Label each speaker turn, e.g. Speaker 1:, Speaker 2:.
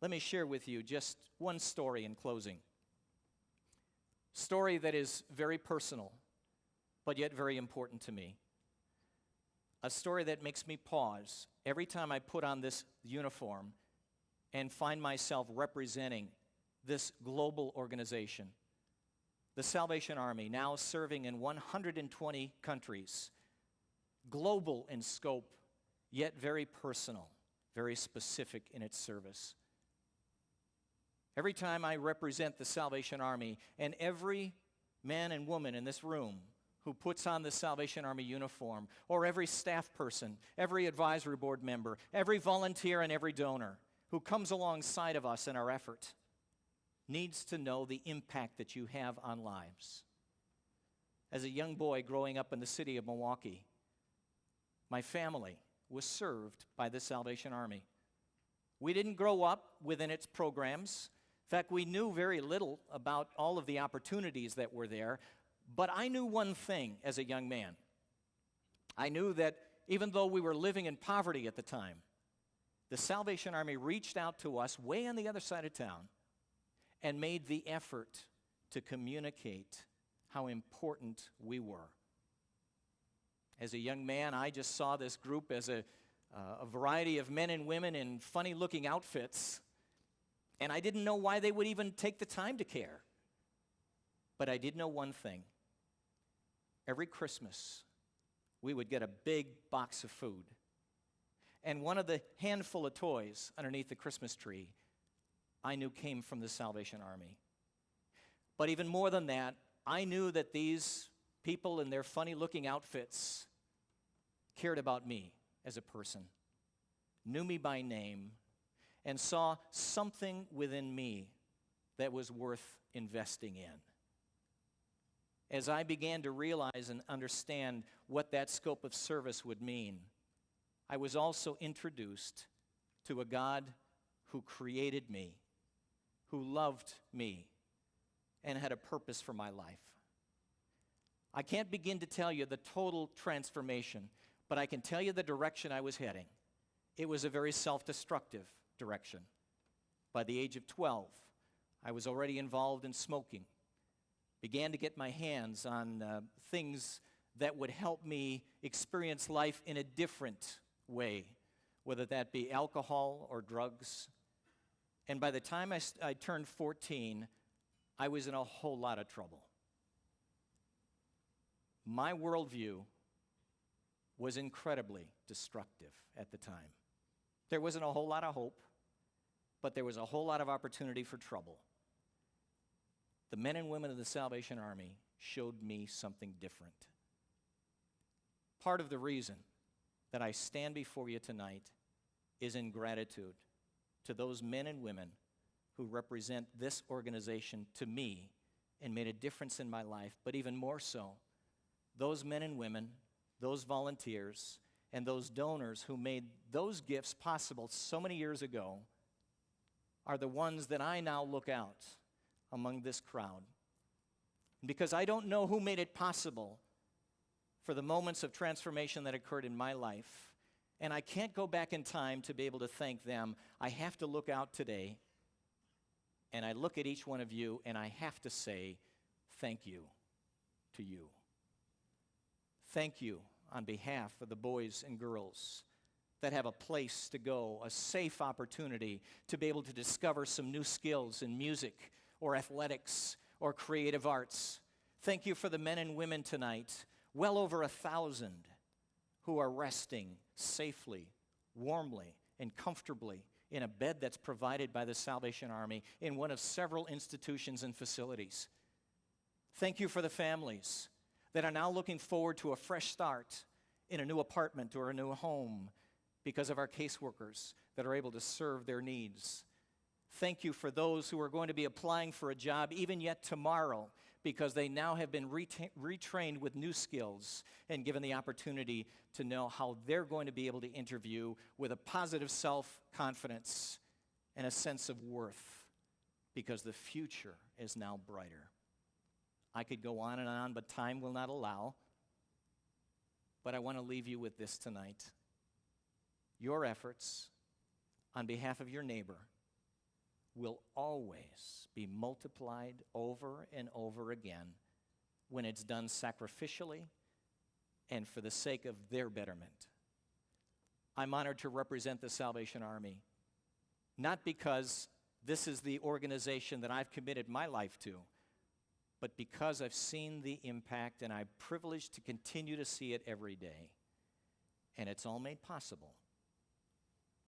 Speaker 1: Let me share with you just one story in closing. Story that is very personal, but yet very important to me. A story that makes me pause every time I put on this uniform and find myself representing this global organization. The Salvation Army, now serving in 120 countries, global in scope, yet very personal, very specific in its service. Every time I represent the Salvation Army, and every man and woman in this room who puts on the Salvation Army uniform, or every staff person, every advisory board member, every volunteer and every donor who comes alongside of us in our effort, needs to know the impact that you have on lives. As a young boy growing up in the city of Milwaukee, my family was served by the Salvation Army. We didn't grow up within its programs. In fact, we knew very little about all of the opportunities that were there, but I knew one thing as a young man. I knew that even though we were living in poverty at the time, the Salvation Army reached out to us way on the other side of town and made the effort to communicate how important we were. As a young man, I just saw this group as a variety of men and women in funny-looking outfits, and I didn't know why they would even take the time to care. But I did know one thing. Every Christmas, we would get a big box of food, and one of the handful of toys underneath the Christmas tree I knew came from the Salvation Army. But even more than that, I knew that these people in their funny-looking outfits cared about me as a person, knew me by name, and saw something within me that was worth investing in. As I began to realize and understand what that scope of service would mean, I was also introduced to a God who created me, who loved me, and had a purpose for my life. I can't begin to tell you the total transformation, but I can tell you the direction I was heading. It was a very self-destructive direction. By the age of 12, I was already involved in smoking. Began to get my hands on things that would help me experience life in a different way, whether that be alcohol or drugs. And by the time I turned 14, I was in a whole lot of trouble. My worldview was incredibly destructive at the time. There wasn't a whole lot of hope, but there was a whole lot of opportunity for trouble. The men and women of the Salvation Army showed me something different. Part of the reason that I stand before you tonight is in gratitude to those men and women who represent this organization to me and made a difference in my life, but even more so, those men and women, those volunteers, and those donors who made those gifts possible so many years ago are the ones that I now look out among this crowd. Because I don't know who made it possible for the moments of transformation that occurred in my life, and I can't go back in time to be able to thank them. I have to look out today, and I look at each one of you, and I have to say thank you to you. Thank you on behalf of the boys and girls that have a place to go, a safe opportunity to be able to discover some new skills in music or athletics or creative arts. Thank you for the men and women tonight, well over 1,000, who are resting safely, warmly, and comfortably in a bed that's provided by the Salvation Army in one of several institutions and facilities. Thank you for the families that are now looking forward to a fresh start in a new apartment or a new home because of our caseworkers that are able to serve their needs. Thank you for those who are going to be applying for a job even yet tomorrow because they now have been retrained with new skills and given the opportunity to know how they're going to be able to interview with a positive self-confidence and a sense of worth because the future is now brighter. I could go on, but time will not allow. But I want to leave you with this tonight. Your efforts on behalf of your neighbor will always be multiplied over and over again when it's done sacrificially and for the sake of their betterment. I'm honored to represent the Salvation Army, not because this is the organization that I've committed my life to, but because I've seen the impact and I'm privileged to continue to see it every day. And it's all made possible